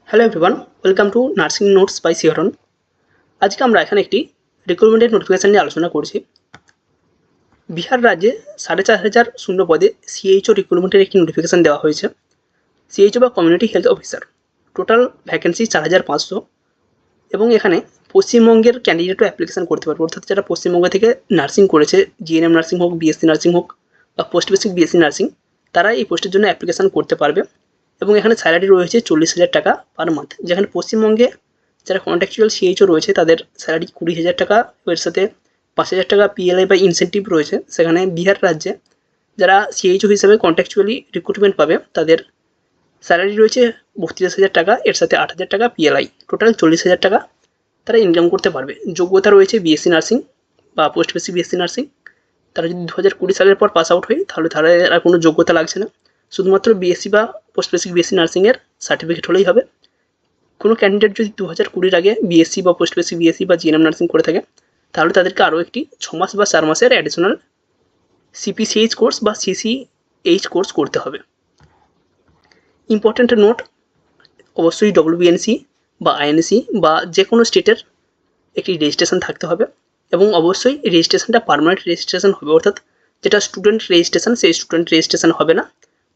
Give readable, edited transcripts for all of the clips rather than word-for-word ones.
Hello everyone, welcome to nursing notes by Shiharan. আজকে আমরা এখানে একটি রিক্রুটমেন্টের নোটিফিকেশান নিয়ে আলোচনা করছি। বিহার রাজ্যে 4,500 শূন্য পদে সিএইচও রিক্রুটমেন্টের একটি নোটিফিকেশান দেওয়া হয়েছে। সিএইচও বা community health officer, total vacancy 4,500 এবং এখানে পশ্চিমবঙ্গের ক্যান্ডিডেটও অ্যাপ্লিকেশান করতে পারবে, অর্থাৎ যারা পশ্চিমবঙ্গ থেকে নার্সিং করেছে, জিএনএম নার্সিং হোক, বিএসসি নার্সিং হোক বা পোস্ট বেসিক বিএসসি নার্সিং, তারা এই পোস্টের জন্য অ্যাপ্লিকেশান করতে পারবে। এবং এখানে স্যালারি রয়েছে 40,000 টাকা পার মান্থ, যেখানে পশ্চিমবঙ্গে যারা কন্ট্রাকচুয়াল সিএইচও রয়েছে তাদের স্যালারি 20,000 টাকা, এর সাথে 5,000 টাকা পিএলআই বা ইনসেন্টিভ রয়েছে। সেখানে বিহার রাজ্যে যারা সিএইচও হিসেবে কন্ট্রাকচুয়ালি রিক্রুটমেন্ট পাবে তাদের স্যালারি রয়েছে 32,000 টাকা, এর সাথে 8,000 টাকা পিএলআই, টোটাল 40,000 টাকা তারা ইনকাম করতে পারবে। যোগ্যতা রয়েছে বিএসসি নার্সিং বা পোস্ট বেসিক বিএসসি নার্সিং। তারা যদি 2020 সালের পর পাস আউট হয় তাহলে তারা আর কোনো যোগ্যতা লাগছে না, শুধুমাত্র বিএসসি বা পোস্ট বেসিক বিএসসি নার্সিংয়ের সার্টিফিকেট হলেই হবে। কোনো ক্যান্ডিডেট যদি 2020 আগে বিএসসি বা পোস্ট বেসিক বিএসসি বা জিএনএম নার্সিং করে থাকে তাহলে তাদেরকে আরও একটি 6 মাস বা 4 মাসের অ্যাডিশনাল সিপিসিএইচ কোর্স বা সিসিএইচ কোর্স করতে হবে। ইম্পর্ট্যান্ট নোট, অবশ্যই ডব্লিউবিএনসি বা আইএনসি বা যে কোনো স্টেটের একটি রেজিস্ট্রেশন থাকতে হবে এবং অবশ্যই রেজিস্ট্রেশনটা পার্মানেন্ট রেজিস্ট্রেশন হবে, অর্থাৎ যেটা স্টুডেন্ট রেজিস্ট্রেশন সেই স্টুডেন্ট রেজিস্ট্রেশন হবে না,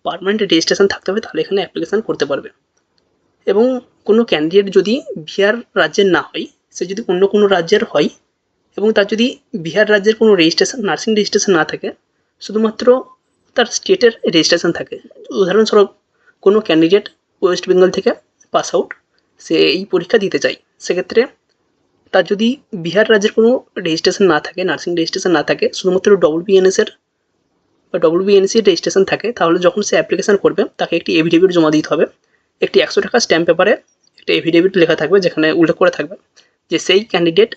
পার্মানেন্ট রেজিস্ট্রেশন থাকতে হবে, তাহলে এখানে অ্যাপ্লিকেশান করতে পারবে। এবং কোনো ক্যান্ডিডেট যদি বিহার রাজ্যের না হয়, সে যদি অন্য কোনো রাজ্যের হয় এবং তার যদি বিহার রাজ্যের কোনো রেজিস্ট্রেশন নার্সিং রেজিস্ট্রেশন না থাকে, শুধুমাত্র তার স্টেটের রেজিস্ট্রেশন থাকে, উদাহরণস্বরূপ কোনো ক্যান্ডিডেট ওয়েস্ট বেঙ্গল থেকে পাস আউট, সে এই পরীক্ষা দিতে চায়, সেক্ষেত্রে তার যদি বিহার রাজ্যের কোনো রেজিস্ট্রেশন না থাকে, নার্সিং রেজিস্ট্রেশন না থাকে, শুধুমাত্র ডব্লিউবিএনএসের বা ডব্লিউবিএনসির রেজিস্ট্রেশন থাকে, তাহলে যখন সে অ্যাপ্লিকেশান করবে তাকে একটি এফিডেভিট জমা দিতে হবে। একটি 100 টাকা স্ট্যাম্প পেপারে একটা এফিডেভিট লেখা থাকবে, যেখানে উল্লেখ করে থাকবে যে সেই ক্যান্ডিডেট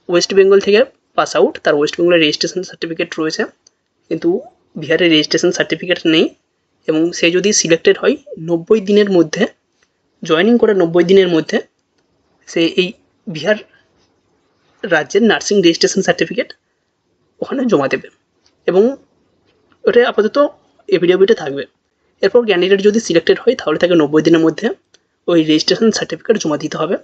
ওয়েস্ট বেঙ্গল থেকে পাস আউট, তার ওয়েস্ট বেঙ্গলের রেজিস্ট্রেশন সার্টিফিকেট রয়েছে কিন্তু বিহারের রেজিস্ট্রেশন সার্টিফিকেট নেই, এবং সে যদি সিলেক্টেড হয় 90 দিনের মধ্যে, জয়েনিং করে 90 দিনের মধ্যে সে এই বিহার রাজ্যের নার্সিং রেজিস্ট্রেশন সার্টিফিকেট ওখানে জমা দেবে এবং ওটা আপাতত এফিডেভিটে থাকবে। এরপর ক্যান্ডিডেট যদি সিলেক্টেড হয় তাহলে তাকে 90 দিনের মধ্যে ওই রেজিস্ট্রেশন সার্টিফিকেট জমা দিতে হবে।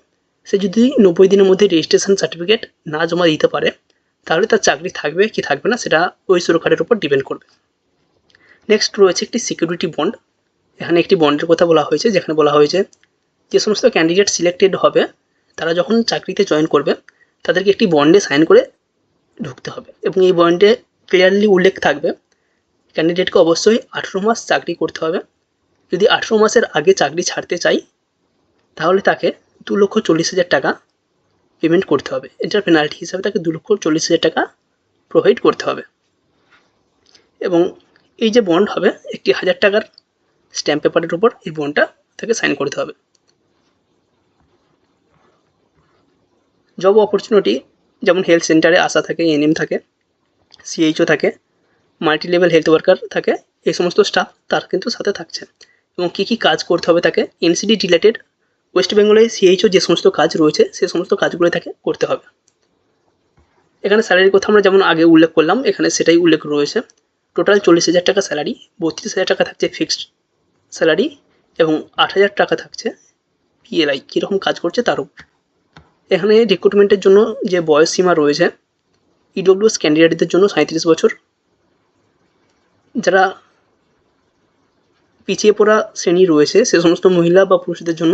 সে যদি 90 দিনের মধ্যে রেজিস্ট্রেশন সার্টিফিকেট না জমা দিতে পারে তাহলে তার চাকরি থাকবে কি থাকবে না সেটা ওই সুরক্ষার উপর ডিপেন্ড করবে। নেক্সট রয়েছে একটি সিকিউরিটি বন্ড। এখানে একটি বন্ডের কথা বলা হয়েছে, যেখানে বলা হয়েছে যে সমস্ত ক্যান্ডিডেট সিলেক্টেড হবে তারা যখন চাকরিতে জয়েন করবে তাদেরকে একটি বন্ডে সাইন করে ঢুকতে হবে এবং এই বন্ডে ক্লিয়ারলি উল্লেখ থাকবে ক্যান্ডিডেটকে অবশ্যই 18 মাস চাকরি করতে হবে। যদি 18 মাসের আগে চাকরি ছাড়তে চাই তাহলে তাকে 2,40,000 টাকা পেমেন্ট করতে হবে, এটার পেনাল্টি হিসাবে তাকে 2,40,000 টাকা প্রোভাইড করতে হবে। এবং এই যে বন্ড হবে একটি 1,000 টাকার স্ট্যাম্প পেপারের উপর এই বন্ডটা তাকে সাইন করতে হবে। জব অপরচুনিটি, যেমন হেলথ সেন্টারে আশা থাকে, এএনএম থাকে, সিএইচও থাকে, মাল্টি লেভেল হেলথ ওয়ার্কার থাকে, এই সমস্ত স্টাফ তার কিন্তু সাথে থাকছে। এবং কী কী কাজ করতে হবে তাকে, এনসিডি রিলেটেড ওয়েস্ট বেঙ্গলে সিএইচও যে সমস্ত কাজ রয়েছে সে সমস্ত কাজগুলো তাকে করতে হবে। এখানে স্যালারির কথা আমরা যেমন আগে উল্লেখ করলাম, এখানে সেটাই উল্লেখ রয়েছে। টোটাল 40,000 টাকা স্যালারি, 32,000 টাকা থাকছে ফিক্সড স্যালারি এবং 8,000 টাকা থাকছে পিএলআই, কীরকম কাজ করছে তার উপর। এখানে রিক্রুটমেন্টের জন্য যে বয়স সীমা রয়েছে, ইডব্লিউএস ক্যান্ডিডেটদের জন্য 37 বছর, যারা পিছিয়ে পড়া শ্রেণী রয়েছে সে সমস্ত মহিলা বা পুরুষদের জন্য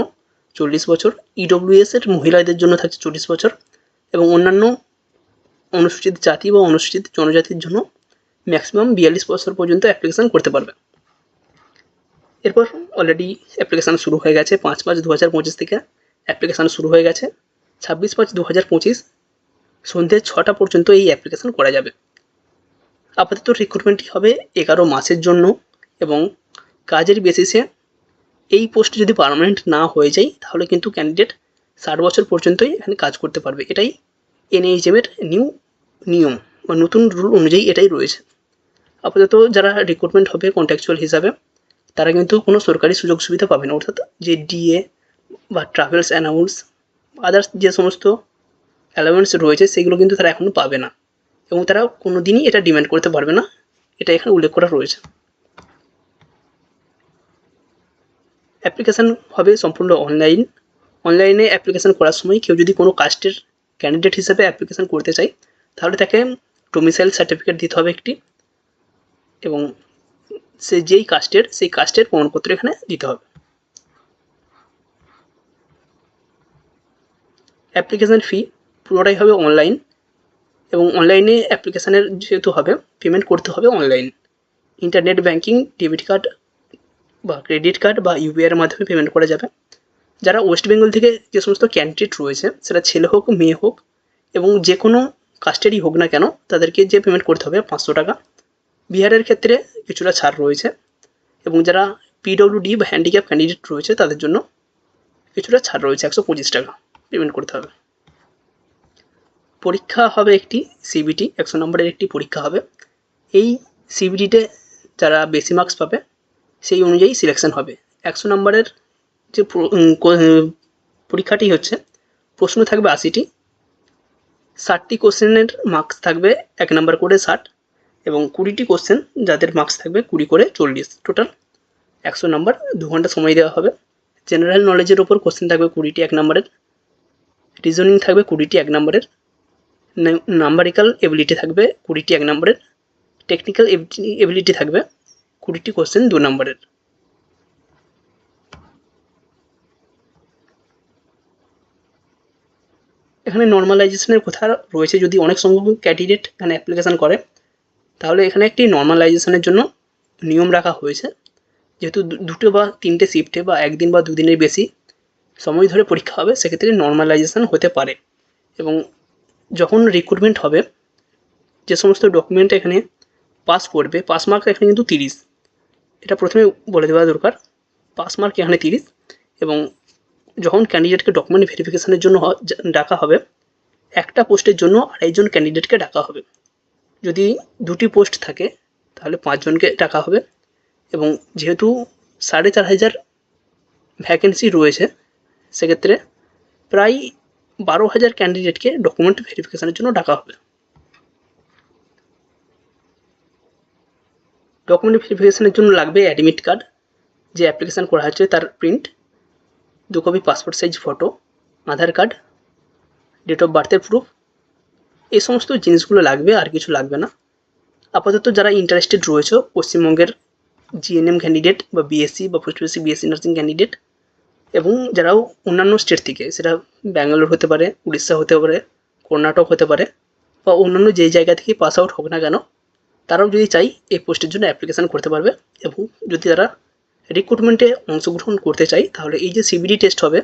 40 বছর, ইডব্লিউএসের মহিলাদের জন্য থাকছে 40 বছর এবং অন্যান্য অনুসূচিত জাতি বা অনুসূচিত জনজাতির জন্য ম্যাক্সিমাম 42 বছর পর্যন্ত অ্যাপ্লিকেশান করতে পারবে। এরপর অলরেডি অ্যাপ্লিকেশান শুরু হয়ে গেছে, 5/5/2025 থেকে অ্যাপ্লিকেশান শুরু হয়ে গেছে। 26/5/2025 সন্ধ্যে 6টা পর্যন্ত এই অ্যাপ্লিকেশান করা যাবে। আপাতত রিক্রুটমেন্টটি হবে 11 মাসের জন্য এবং কাজের বেসিসে এই পোস্ট যদি পার্মানেন্ট না হয়ে যায় তাহলে কিন্তু ক্যান্ডিডেট 60 বছর পর্যন্তই এখানে কাজ করতে পারবে। এটাই এনএইচএমের নিয়ম বা নতুন রুল অনুযায়ী এটাই রয়েছে। আপাতত যারা রিক্রুটমেন্ট হবে কন্ট্রাকচুয়াল হিসাবে তারা কিন্তু কোনো সরকারি সুযোগ সুবিধা পাবে না, অর্থাৎ যে ডিএ বা ট্রাভেলস অ্যালাউন্স, আদার্স যে সমস্ত অ্যালাউন্স রয়েছে সেগুলো কিন্তু তারা এখনও পাবে না এবং তারা কোনো দিনই এটা ডিমান্ড করতে পারবে না, এটা এখানে উল্লেখ করা রয়েছে। অ্যাপ্লিকেশান হবে সম্পূর্ণ অনলাইনে অ্যাপ্লিকেশান করার সময় কেউ যদি কোনো কাস্টের ক্যান্ডিডেট হিসেবে অ্যাপ্লিকেশান করতে চায় তাহলে তাকে ডোমিসাইল সার্টিফিকেট দিতে হবে একটি, এবং সে যেই কাস্টের সেই কাস্টের প্রমাণপত্র এখানে দিতে হবে। অ্যাপ্লিকেশান ফি পুরোটাই হবে অনলাইন, এবং অনলাইনে অ্যাপ্লিকেশানের যেহেতু হবে পেমেন্ট করতে হবে online, internet banking, debit card বা ক্রেডিট কার্ড বা ইউপিআইয়ের মাধ্যমে পেমেন্ট করা যাবে। যারা ওয়েস্ট বেঙ্গল থেকে যে সমস্ত ক্যান্ডিডেট রয়েছে সেটা ছেলে হোক মেয়ে হোক এবং যে কোনো কাস্টেরই হোক না কেন তাদেরকে যে পেমেন্ট করতে হবে 500 টাকা। বিহারের ক্ষেত্রে কিছুটা ছাড় রয়েছে, এবং যারা পিডব্লিউডি বা হ্যান্ডিক্যাপ ক্যান্ডিডেট রয়েছে তাদের জন্য কিছুটা ছাড় রয়েছে, 125 টাকা পেমেন্ট করতে হবে। পরীক্ষা হবে একটি সিবিটি, 100 নম্বরের একটি পরীক্ষা হবে। এই সিবিটিতে যারা বেশি মার্কস পাবে সেই অনুযায়ী সিলেকশন হবে। 100 নম্বরের যে পরীক্ষাটি হচ্ছে, প্রশ্ন থাকবে 80টি, 60টি কোশ্চেনের মার্কস থাকবে 1 নম্বর করে 60, এবং 20টি কোশ্চেন যাদের মার্কস থাকবে 20 করে 40, টোটাল 100 নম্বর। 2 ঘন্টা সময় দেওয়া হবে। জেনারেল নলেজের ওপর কোশ্চেন থাকবে 20টি 1 নম্বরের, রিজনিং থাকবে 20টি 1 নম্বরের, নাম্বারিক্যাল এবিলিটি থাকবে 20টি 1 নম্বরের, টেকনিক্যাল এবিলিটি থাকবে 20টি কোশ্চেন 2 নম্বরের। এখানে নর্মালাইজেশনের কথা রয়েছে, যদি অনেক সংখ্যক ক্যান্ডিডেট এখানে অ্যাপ্লিকেশান করে তাহলে এখানে একটি নর্মালাইজেশনের জন্য নিয়ম রাখা হয়েছে। যেহেতু দুটো বা তিনটে শিফটে বা একদিন বা দুদিনের বেশি সময় ধরে পরীক্ষা হবে, সেক্ষেত্রে নর্মালাইজেশন হতে পারে। এবং যখন রিক্রুটমেন্ট হবে যে সমস্ত ডকুমেন্ট এখানে পাস করবে, পাস মার্ক এখানে কিন্তু 30, এটা প্রথমে বলে দেওয়া দরকার। পাস মার্ক এখানে 30, এবং যখন ক্যান্ডিডেটকে ডকুমেন্ট ভেরিফিকেশানের জন্য ডাকা হবে, একটা পোস্টের জন্য 2.5 জন ক্যান্ডিডেটকে ডাকা হবে। যদি 2টি পোস্ট থাকে তাহলে 5 জনকে ডাকা হবে, এবং যেহেতু 4,500 ভ্যাকেন্সি রয়েছে সেক্ষেত্রে প্রায় 12,000 ক্যান্ডিডেটকে ডকুমেন্ট ভেরিফিকেশানের জন্য ডাকা হবে। ডকুমেন্ট ভেরিফিকেশানের জন্য লাগবে অ্যাডমিট কার্ড, যে অ্যাপ্লিকেশান করা হচ্ছে তার print, 2 copy passport size photo, Aadhaar card, date of বার্থের প্রুফ, এই সমস্ত জিনিসগুলো লাগবে, আর কিছু লাগবে না। আপাতত যারা ইন্টারেস্টেড রয়েছে পশ্চিমবঙ্গের জিএনএম ক্যান্ডিডেট বা বিএসসি বা পোস্ট বিএসসি নার্সিং ক্যান্ডিডেট, এবং যারাও অন্যান্য স্টেট থেকে, সেটা ব্যাঙ্গালোর হতে পারে, উড়িষ্যা হতে পারে, কর্ণাটক হতে পারে, বা অন্যান্য যেই জায়গা থেকে পাস আউট হোক না কেন, তারাও যদি চাই এই পোস্টের জন্য অ্যাপ্লিকেশান করতে পারবে। এবং যদি তারা রিক্রুটমেন্টে অংশগ্রহণ করতে চাই তাহলে এই যে সিবিডি টেস্ট হবে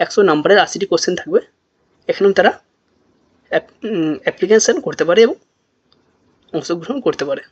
100 নম্বরের 80টি কোশ্চেন থাকবে, এখানেও তারা অ্যাপ্লিকেশান করতে পারে এবং অংশগ্রহণ করতে পারে।